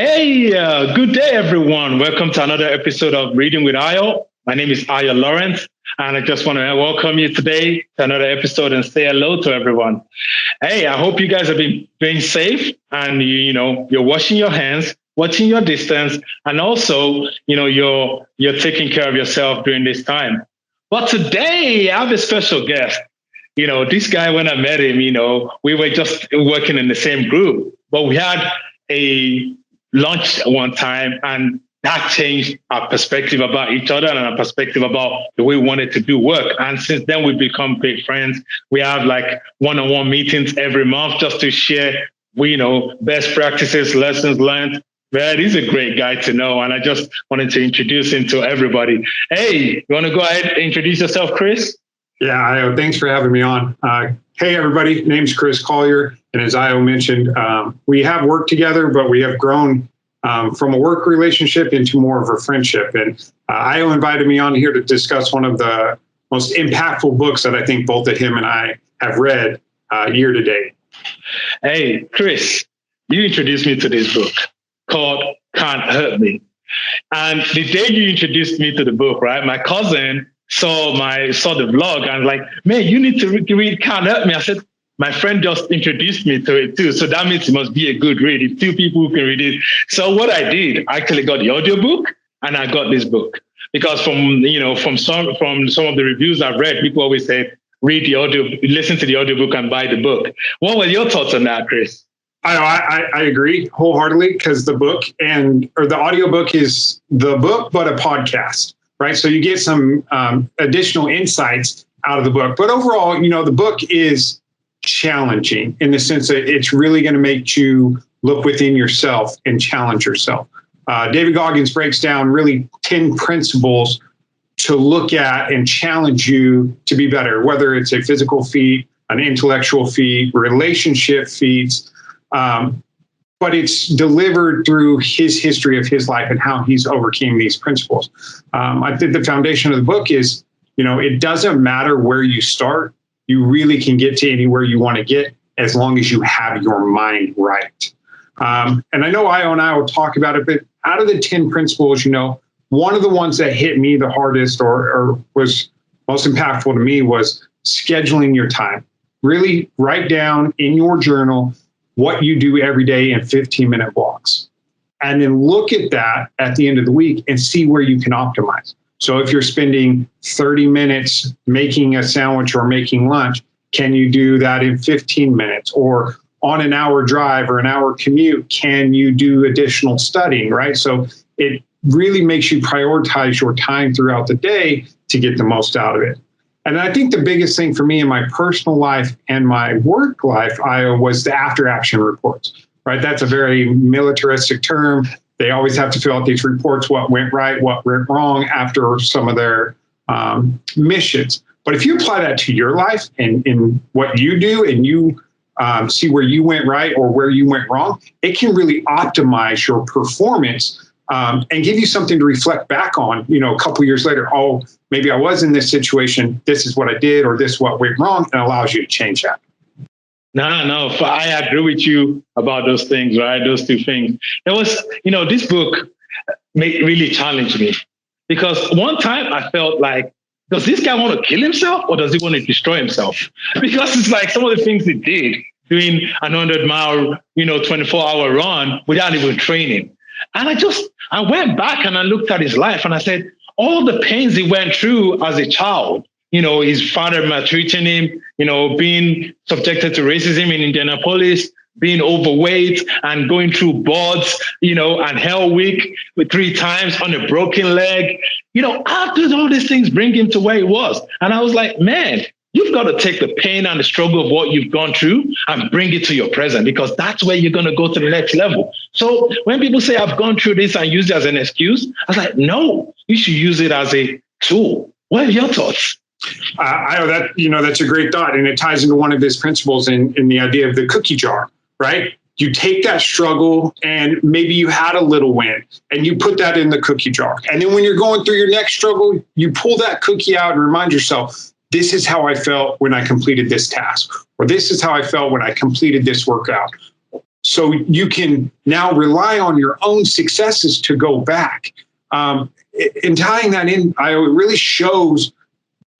Hey, good day, everyone. Welcome to another episode of Reading with Ayo. My name is Ayo Lawrence, and I just want to welcome you today to another episode and say hello to everyone. Hey, I hope you guys have been being safe and you're washing your hands, watching your distance, and also, you're taking care of yourself during this time. But today I have a special guest. This guy, when I met him, we were just working in the same group, but we had a lunch one time, and that changed our perspective about each other and our perspective about the way we wanted to do work. And since then, we've become great friends. We have like one-on-one meetings every month just to share, best practices, lessons learned. Man, he's a great guy to know. And I just wanted to introduce him to everybody. Hey, you want to go ahead and introduce yourself, Chris? Yeah, Io, thanks for having me on. Hey, everybody, name's Chris Collier. And as Io mentioned, we have worked together, but we have grown from a work relationship into more of a friendship. And Io invited me on here to discuss one of the most impactful books that I think both of him and I have read year to date. Hey, Chris, you introduced me to this book called Can't Hurt Me. And the day you introduced me to the book, right, my cousin saw the vlog and like, man, you need to read Can't Hurt Me. I said, my friend just introduced me to it too. So that means it must be a good read. It's two people who can read it. So what I did, I actually got the audiobook and I got this book because from some of the reviews I've read, people always say, read the audio, listen to the audiobook and buy the book. What were your thoughts on that, Chris? I agree wholeheartedly because the audiobook is the book, but a podcast, right? So you get some additional insights out of the book. But overall, the book is challenging in the sense that it's really going to make you look within yourself and challenge yourself. David Goggins breaks down really 10 principles to look at and challenge you to be better, whether it's a physical feat, an intellectual feat, relationship feats, but it's delivered through his history of his life and how he's overcame these principles. I think the foundation of the book is, it doesn't matter where you start. You really can get to anywhere you want to get as long as you have your mind right. And I know Io and I will talk about it, but out of the 10 principles, one of the ones that hit me the hardest or was most impactful to me was scheduling your time. Really write down in your journal what you do every day in 15-minute blocks. And then look at that at the end of the week and see where you can optimize. So if you're spending 30 minutes making a sandwich or making lunch, can you do that in 15 minutes? Or on an hour drive or an hour commute, can you do additional studying, right? So it really makes you prioritize your time throughout the day to get the most out of it. And I think the biggest thing for me in my personal life and my work life, was the after action reports, right? That's a very militaristic term. They always have to fill out these reports, what went right, what went wrong after some of their missions. But if you apply that to your life and in what you do and you see where you went right or where you went wrong, it can really optimize your performance and give you something to reflect back on, a couple years later. Oh, maybe I was in this situation. This is what I did, or this is what went wrong, and allows you to change that. No, I agree with you about those things, right? Those two things. There was, this book really challenged me because one time I felt like, does this guy want to kill himself or does he want to destroy himself? Because it's like some of the things he did, doing a 100-mile, 24-hour run without even training. And I went back and I looked at his life and I said, all the pains he went through as a child, his father maltreating him, being subjected to racism in Indianapolis, being overweight and going through boards, and Hell Week with 3 times on a broken leg. How did all these things bring him to where he was? And I was like, man, you've got to take the pain and the struggle of what you've gone through and bring it to your present, because that's where you're going to go to the next level. So when people say I've gone through this and use it as an excuse, I was like, no, you should use it as a tool. What are your thoughts? That's a great thought. And it ties into one of his principles in the idea of the cookie jar, right? You take that struggle and maybe you had a little win and you put that in the cookie jar. And then when you're going through your next struggle, you pull that cookie out and remind yourself, this is how I felt when I completed this task, or this is how I felt when I completed this workout. So you can now rely on your own successes to go back. In tying that in, it really shows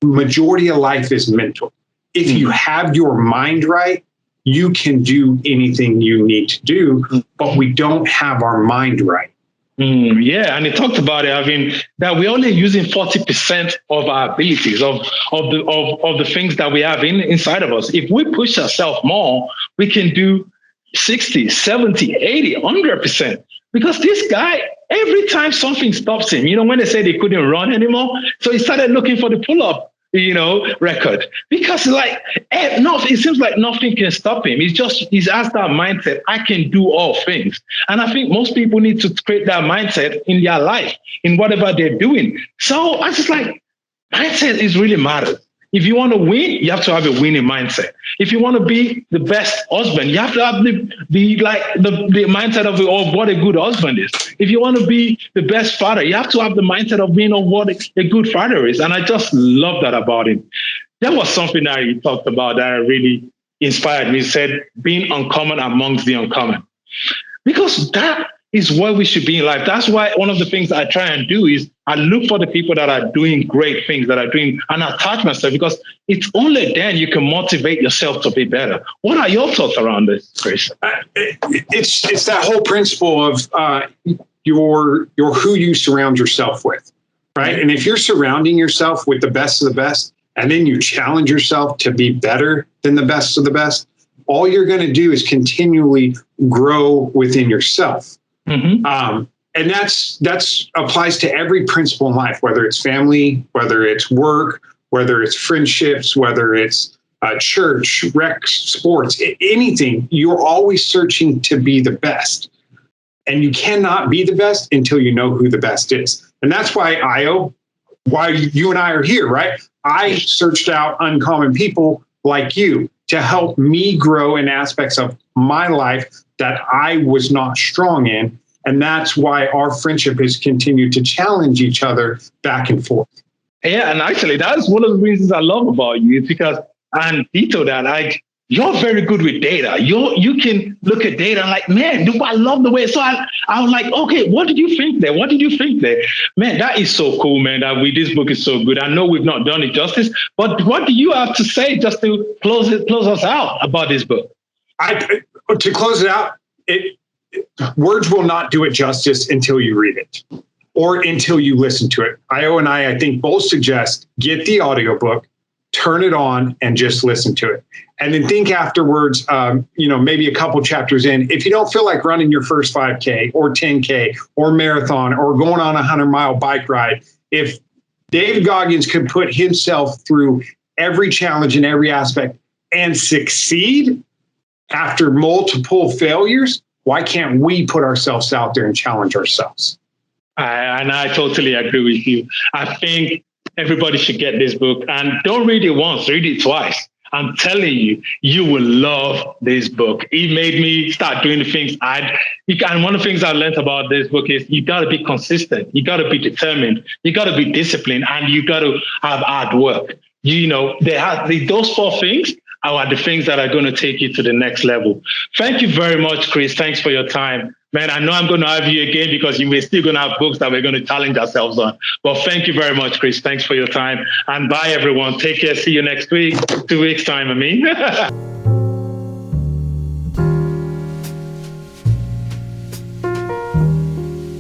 majority of life is mental. If you have your mind right, you can do anything you need to do, but we don't have our mind right. Yeah, and he talked about it, that we're only using 40% of our abilities of the things that we have inside of us. If we push ourselves more, we can do 60, 70, 80, 100%. Because this guy, every time something stops him, when they said he couldn't run anymore, so he started looking for the pull-up, record. Because it seems like nothing can stop him. He has that mindset, I can do all things. And I think most people need to create that mindset in their life, in whatever they're doing. So I just mindset is really matters. If you want to win, you have to have a winning mindset. If you want to be the best husband, you have to have the mindset of what a good husband is. If you want to be the best father, you have to have the mindset of being what a good father is. And I just love that about him. There was something that he talked about that really inspired me. He said, being uncommon amongst the uncommon. Because that is where we should be in life. That's why one of the things I try and do is I look for the people that are doing great things, that are doing, and attach myself, because it's only then you can motivate yourself to be better. What are your thoughts around this, Chris? It's that whole principle of your who you surround yourself with, right? And if you're surrounding yourself with the best of the best, and then you challenge yourself to be better than the best of the best, all you're going to do is continually grow within yourself. And that's applies to every principle in life, whether it's family, whether it's work, whether it's friendships, whether it's church, rec, sports, anything. You're always searching to be the best. And you cannot be the best until you know who the best is. And that's why why you and I are here, right? I searched out uncommon people like you to help me grow in aspects of my life that I was not strong in. And that's why our friendship has continued to challenge each other back and forth. Yeah, and actually, that's one of the reasons I love about you, is because, and Tito, that you're very good with data. You can look at data and man, I love the way. So I was like, okay, what did you think there? What did you think there? Man, that is so cool, man. This book is so good. I know we've not done it justice, but what do you have to say just to close us out about this book? To close it out, words will not do it justice until you read it or until you listen to it. Io and I think both suggest get the audiobook, turn it on, and just listen to it. And then think afterwards, maybe a couple chapters in, if you don't feel like running your first 5K or 10K or marathon or going on a 100-mile bike ride, if David Goggins could put himself through every challenge in every aspect and succeed after multiple failures, why can't we put ourselves out there and challenge ourselves? And I totally agree with you. I think everybody should get this book, and don't read it once, read it twice. I'm telling you, you will love this book. It made me start doing the things and one of the things I learned about this book is you got to be consistent. You got to be determined. You got to be disciplined, and you got to have hard work. Those four things are the things that are going to take you to the next level. Thank you very much, Chris. Thanks for your time. Man, I know I'm going to have you again because we're still going to have books that we're going to challenge ourselves on. But thank you very much, Chris. Thanks for your time. And bye, everyone. Take care. See you next week. 2 weeks' time,